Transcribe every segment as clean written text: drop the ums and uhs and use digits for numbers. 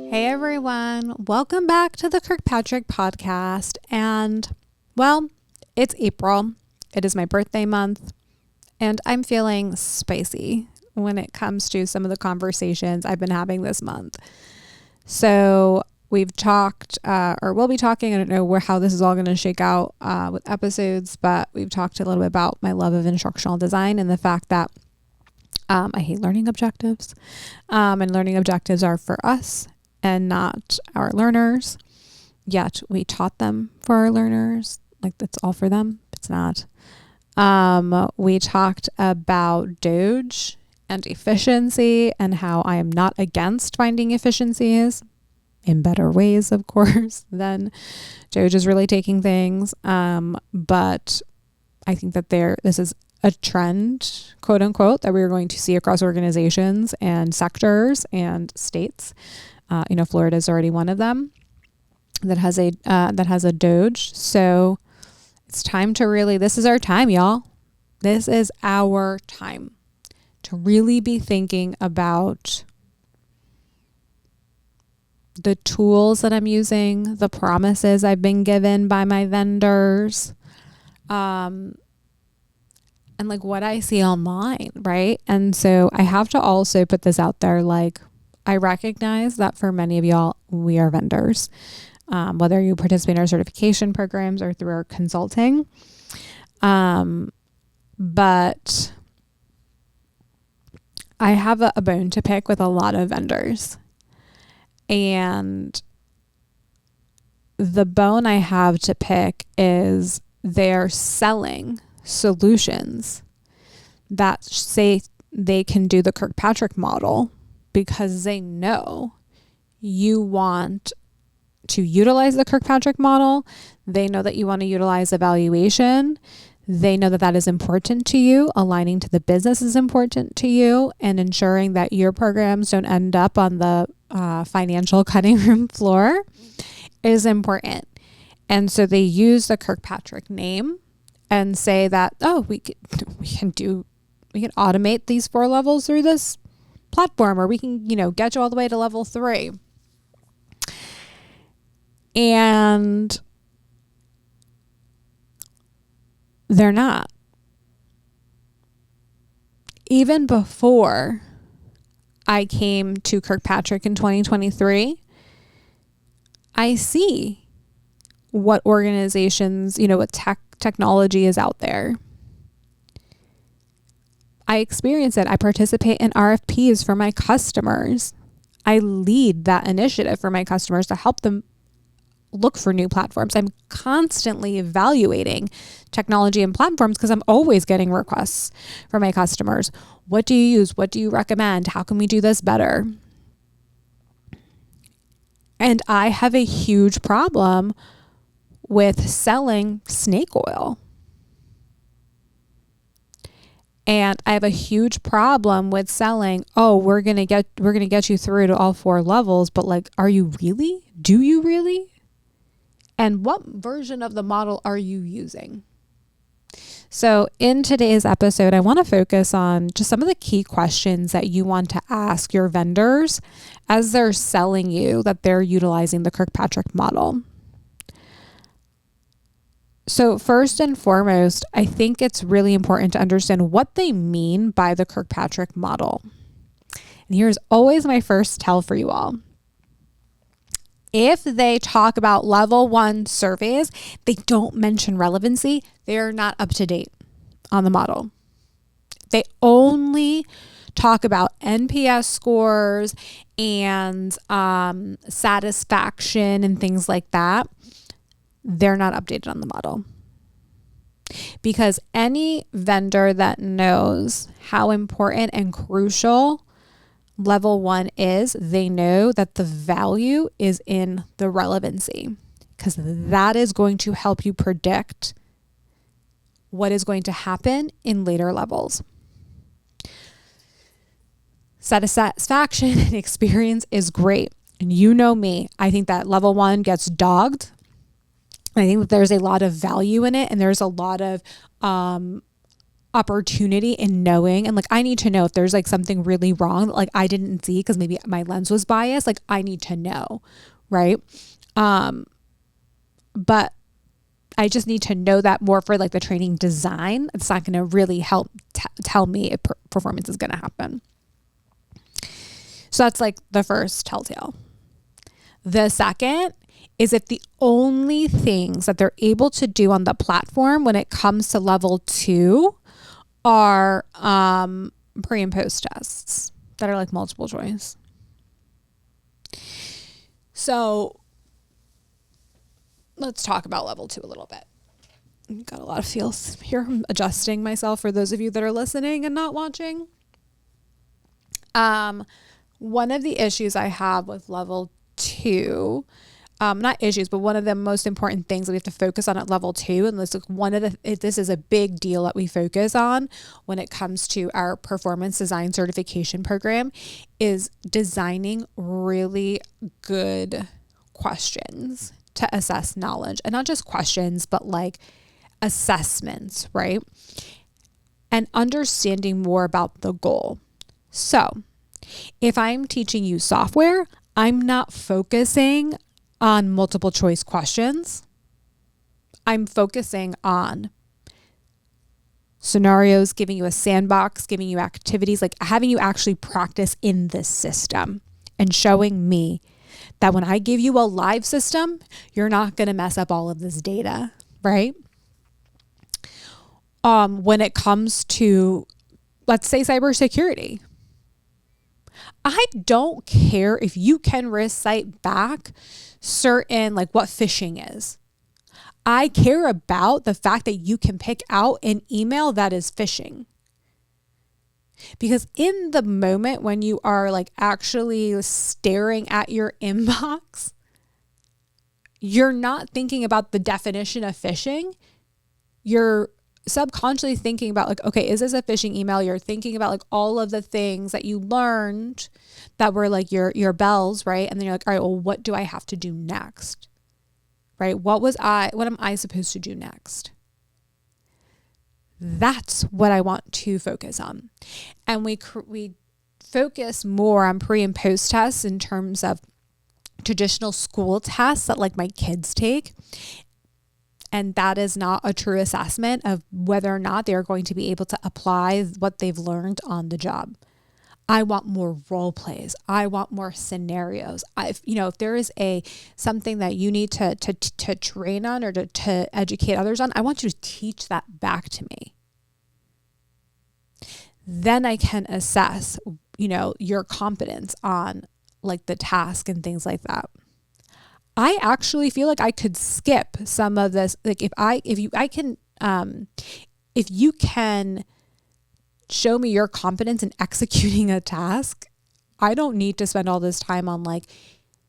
Hey everyone, welcome back to the Kirkpatrick podcast. And well, it's April. It is my birthday month, and I'm feeling spicy when it comes to some of the conversations I've been having this month. So we've talked, or we'll be talking, I don't know how this is all going to shake out with episodes, but we've talked a little bit about my love of instructional design and the fact that I hate learning objectives, and learning objectives are for us and not our learners. Yet we taught them for our learners, like that's all for them. It's not. We talked about Doge and efficiency and how I am not against finding efficiencies in better ways, of course, than Doge is really taking things. But I think that this is a trend, quote unquote, that we're going to see across organizations and sectors and states. Florida is already one of them that has a Doge. So it's time to this is our time, y'all. This is our time to really be thinking about the tools that I'm using, the promises I've been given by my vendors, and like what I see online, right? And so I have to also put this out there, like, I recognize that for many of y'all, we are vendors, whether you participate in our certification programs or through our consulting. But I have a bone to pick with a lot of vendors. And the bone I have to pick is they're selling solutions that say they can do the Kirkpatrick model because they know you want to utilize the Kirkpatrick model. They know that you want to utilize evaluation. They know that that is important to you. Aligning to the business is important to you, and ensuring that your programs don't end up on the financial cutting room floor is important. And so they use the Kirkpatrick name and say that, we can automate these 4 levels through this platform, or we can, get you all the way to level 3. And they're not. Even before I came to Kirkpatrick in 2023, I see what organizations, what technology is out there. I experience it. I participate in RFPs for my customers. I lead that initiative for my customers to help them look for new platforms. I'm constantly evaluating technology and platforms because I'm always getting requests from my customers. What do you use? What do you recommend? How can we do this better? And I have a huge problem with selling snake oil. And I have a huge problem with selling, we're going to get you through to all 4 levels, but like, are you really? Do you really? And what version of the model are you using? So in today's episode, I want to focus on just some of the key questions that you want to ask your vendors as they're selling you that they're utilizing the Kirkpatrick model. So first and foremost, I think it's really important to understand what they mean by the Kirkpatrick model. And here's always my first tell for you all. If they talk about level 1 surveys, they don't mention relevancy, they're not up to date on the model. They only talk about NPS scores and satisfaction and things like that. They're not updated on the model. Because any vendor that knows how important and crucial level 1 is, they know that the value is in the relevancy, because that is going to help you predict what is going to happen in later levels. Satisfaction and experience is great. And you know me, I think that level 1 gets dogged. I think that there's a lot of value in it, and there's a lot of opportunity in knowing, and like I need to know if there's like something really wrong that like I didn't see because maybe my lens was biased. Like I need to know, right? But I just need to know that more for like the training design. It's not going to really help tell me if performance is going to happen. So that's like the first telltale. The second is if the only things that they're able to do on the platform when it comes to level 2 are pre and post tests that are like multiple choice. So let's talk about level 2 a little bit. Got a lot of feels here. I'm adjusting myself for those of you that are listening and not watching. One of the issues I have with level 2, not issues, but one of the most important things that we have to focus on at level 2, and this is a big deal that we focus on when it comes to our performance design certification program, is designing really good questions to assess knowledge. And not just questions, but like assessments, right? And understanding more about the goal. So if I'm teaching you software, I'm not focusing on multiple choice questions. I'm focusing on scenarios, giving you a sandbox, giving you activities, like having you actually practice in this system and showing me that when I give you a live system, you're not going to mess up all of this data, right? When it comes to, let's say, cybersecurity, I don't care if you can recite back certain, like what phishing is. I care about the fact that you can pick out an email that is phishing. Because in the moment when you are like actually staring at your inbox, you're not thinking about the definition of phishing. You're subconsciously thinking about like, okay, is this a phishing email? You're thinking about like all of the things that you learned that were like your bells, right? And then you're like, all right, well, what do I have to do next? Right? What am I supposed to do next? That's what I want to focus on. And we focus more on pre and post tests in terms of traditional school tests that like my kids take. And that is not a true assessment of whether or not they're going to be able to apply what they've learned on the job. I want more role plays. I want more scenarios. If there is something that you need to train on or to educate others on, I want you to teach that back to me. Then I can assess, your competence on like the task and things like that. I actually feel like I could skip some of this. Like if you can show me your competence in executing a task, I don't need to spend all this time on like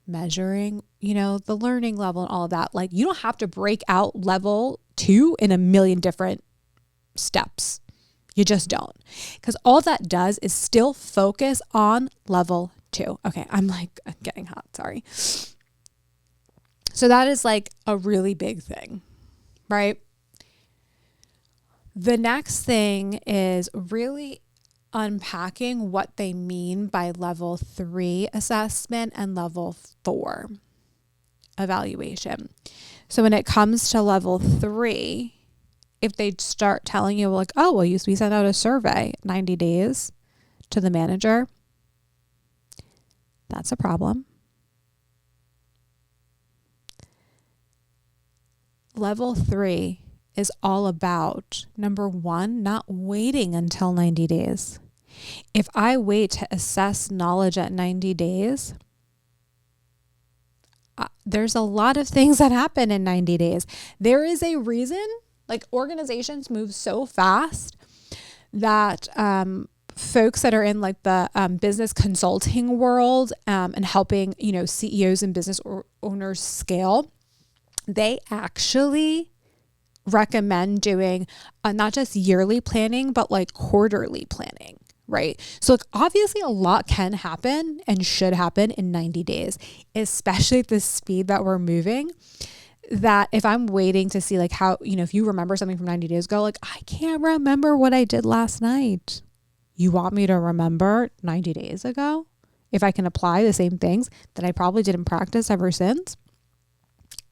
measuring, the learning level and all of that. Like you don't have to break out level 2 in a million different steps. You just don't. Because all that does is still focus on level 2. Okay, I'm getting hot, sorry. So that is like a really big thing, right? The next thing is really unpacking what they mean by level 3 assessment and level 4 evaluation. So when it comes to level 3, if they start telling you like, oh, well, we sent out a survey 90 days to the manager, that's a problem. Level 3 is all about, number 1, not waiting until 90 days. If I wait to assess knowledge at 90 days, there's a lot of things that happen in 90 days. There is a reason, like organizations move so fast that folks that are in like the business consulting world and helping, CEOs and business owners scale, they actually recommend doing not just yearly planning, but like quarterly planning, right? So like obviously a lot can happen and should happen in 90 days, especially at the speed that we're moving. that if I'm waiting to see like how, if you remember something from 90 days ago, like I can't remember what I did last night. You want me to remember 90 days ago? If I can apply the same things that I probably did in practice ever since?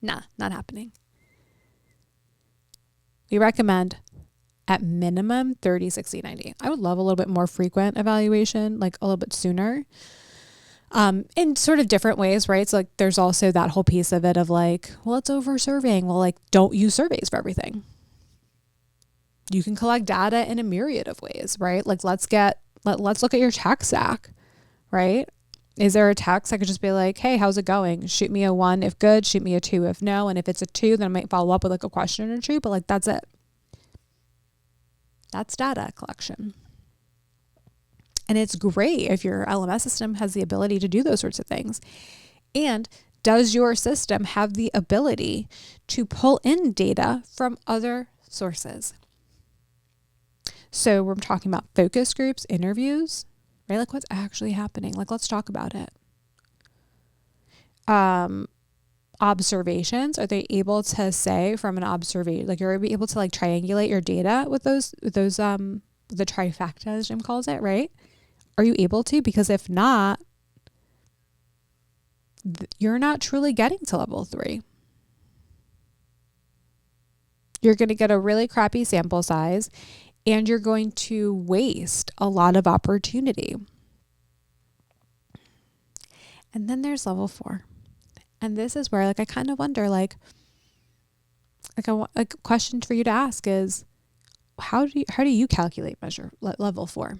Nah, not happening. We recommend at minimum 30, 60, 90. I would love a little bit more frequent evaluation, like a little bit sooner. In sort of different ways, right? So like there's also that whole piece of it of like, well, it's over surveying. Well, like don't use surveys for everything. You can collect data in a myriad of ways, right? Like let's look at your tech stack, right? Is there a text I could just be like, hey, how's it going? Shoot me a 1 if good, shoot me a 2 if no. And if it's a 2, then I might follow up with like a question or 2, but like that's it. That's data collection. And it's great if your LMS system has the ability to do those sorts of things. And does your system have the ability to pull in data from other sources? So we're talking about focus groups, interviews, right? Like what's actually happening? Like let's talk about it. Observations, are they able to say from an observation, like you're able to like triangulate your data with those the trifecta as Jim calls it, right? Are you able to? Because if not, you're not truly getting to level 3. You're going to get a really crappy sample size and you're going to waste a lot of opportunity. And then there's level 4. And this is where like I kind of wonder like a question for you to ask is how do you calculate measure level 4?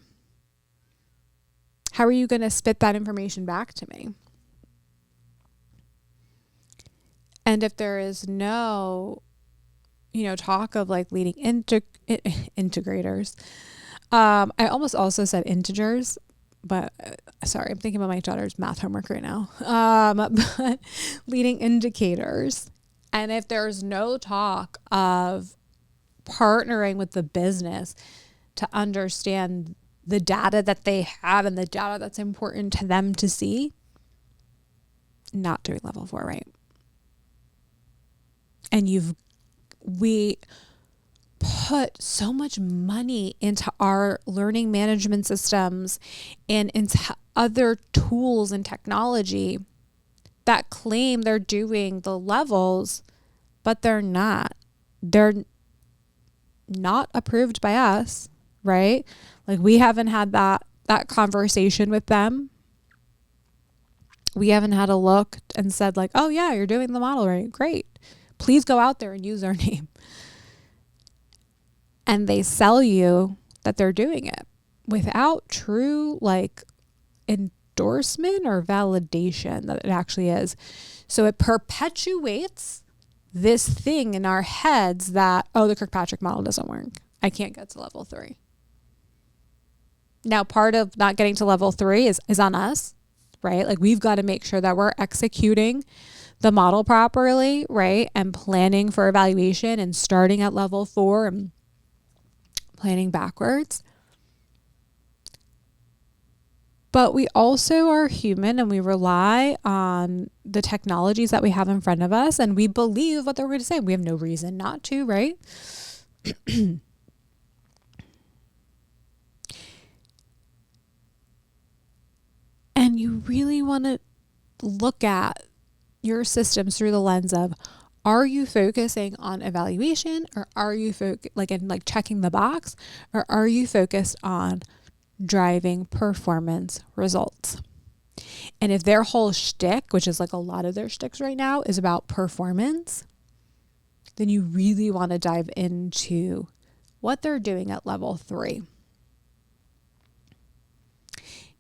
How are you going to spit that information back to me? And if there is no, talk of like leading integrators, I almost also said integers, but sorry, I'm thinking about my daughter's math homework right now. But leading indicators. And if there's no talk of partnering with the business to understand the data that they have and the data that's important to them to see, not doing level 4 right. And we put so much money into our learning management systems and into other tools and technology that claim they're doing the levels, but they're not. They're not approved by us, right? Like we haven't had that conversation with them. We haven't had a look and said like, oh yeah, you're doing the model right. Great. Please go out there and use our name. And they sell you that they're doing it without true like endorsement or validation that it actually is. So it perpetuates this thing in our heads that, oh, the Kirkpatrick model doesn't work. I can't get to level 3. Now, part of not getting to level 3 is on us, right? Like we've got to make sure that we're executing the model properly, right? And planning for evaluation and starting at level 4 and planning backwards. But we also are human and we rely on the technologies that we have in front of us and we believe what they're going to say. We have no reason not to, right? And you really want to look at your systems through the lens of, are you focusing on evaluation or are you checking the box, or are you focused on driving performance results? And if their whole shtick, which is like a lot of their shticks right now, is about performance, then you really want to dive into what they're doing at level 3.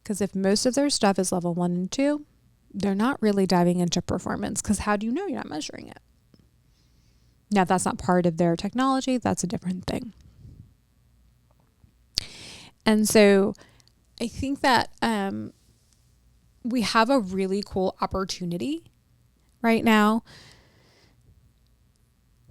Because if most of their stuff is level 1 and 2, they're not really diving into performance, because how do you know you're not measuring it? Now, if that's not part of their technology, that's a different thing. And so I think that we have a really cool opportunity right now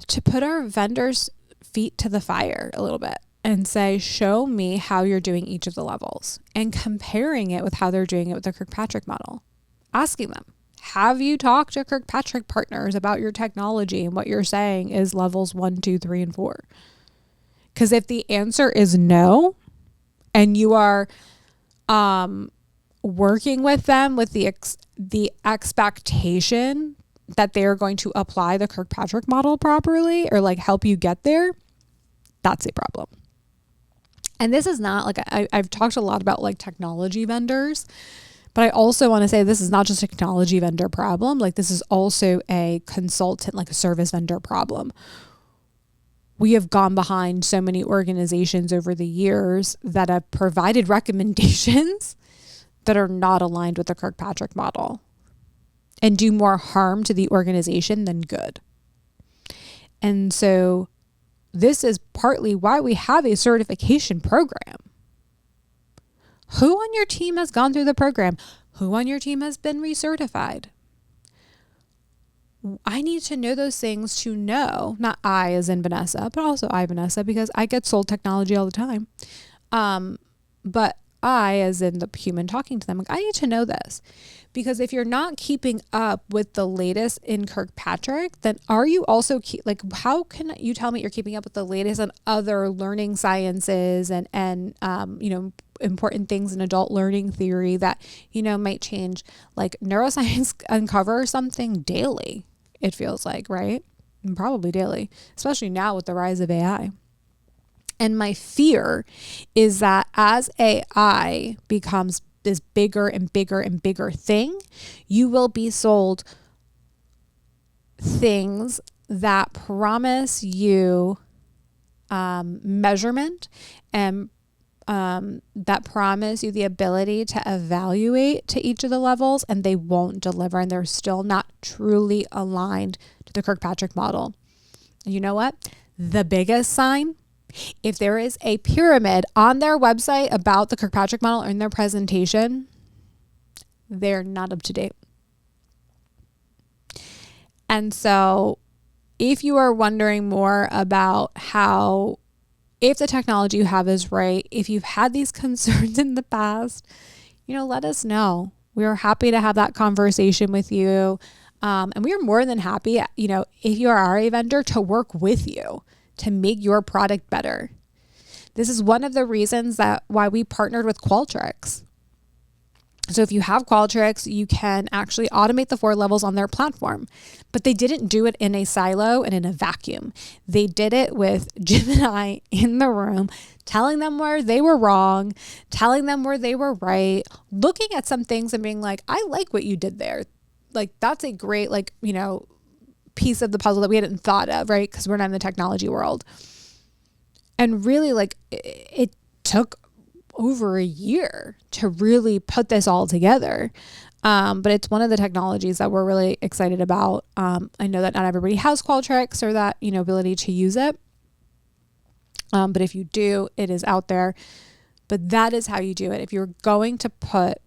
to put our vendors' feet to the fire a little bit and say, show me how you're doing each of the levels, and comparing it with how they're doing it with the Kirkpatrick model. Asking them, have you talked to Kirkpatrick Partners about your technology and what you're saying is levels 1, 2, 3, and 4? Because if the answer is no, and you are working with them with the expectation that they are going to apply the Kirkpatrick model properly or like help you get there, that's a problem. And this is not like, I've talked a lot about like technology vendors, but I also want to say this is not just a technology vendor problem. Like this is also a consultant, like a service vendor problem. We have gone behind so many organizations over the years that have provided recommendations that are not aligned with the Kirkpatrick model and do more harm to the organization than good. And so this is partly why we have a certification program. Who on your team has gone through the program? Who on your team has been recertified? I need to know those things to know, not I as in Vanessa, but also I, Vanessa, because I get sold technology all the time. But I, as in the human talking to them, like, I need to know this. Because if you're not keeping up with the latest in Kirkpatrick, then are you also how can you tell me you're keeping up with the latest in other learning sciences and important things in adult learning theory that, might change? Like neuroscience uncovers something daily, it feels like, right? And probably daily, especially now with the rise of AI. And my fear is that as AI becomes this bigger and bigger and bigger thing, you will be sold things that promise you measurement and that promise you the ability to evaluate to each of the levels, and they won't deliver, and they're still not truly aligned to the Kirkpatrick model. You know what? The biggest sign, if there is a pyramid on their website about the Kirkpatrick model or in their presentation, they're not up to date. And so if you are wondering more about if the technology you have is right, if you've had these concerns in the past, let us know. We are happy to have that conversation with you. And we are more than happy, if you are a vendor, to work with you to make your product better. This is one of the reasons why we partnered with Qualtrics. So if you have Qualtrics, you can actually automate the 4 levels on their platform. But they didn't do it in a silo and in a vacuum. They did it with Jim and I in the room, telling them where they were wrong, telling them where they were right, looking at some things and being like, I like what you did there. Like, that's a great, piece of the puzzle that we hadn't thought of, right? Because we're not in the technology world. And really, it took over a year to really put this all together. But it's one of the technologies that we're really excited about. I know that not everybody has Qualtrics or that, ability to use it. But if you do, it is out there. But that is how you do it. If you're going to put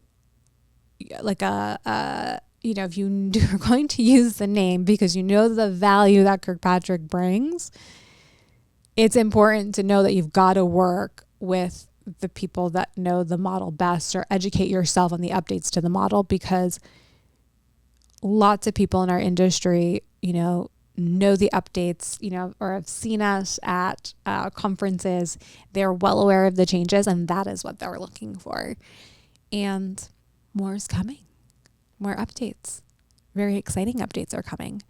if you're going to use the name because the value that Kirkpatrick brings, it's important to know that you've got to work with the people that know the model best or educate yourself on the updates to the model, because lots of people in our industry, know the updates, or have seen us at conferences. They're well aware of the changes, and that is what they're looking for. And more is coming. More updates. Very exciting updates are coming,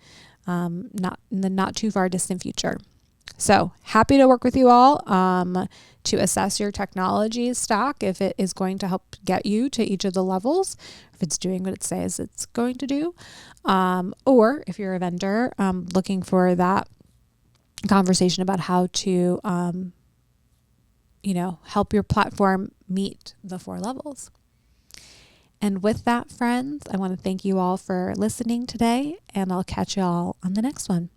not in the not too far distant future. So happy to work with you all to assess your technology stack, if it is going to help get you to each of the levels, if it's doing what it says it's going to do, or if you're a vendor looking for that conversation about how to help your platform meet the 4 levels. And with that, friends, I want to thank you all for listening today, and I'll catch you all on the next one.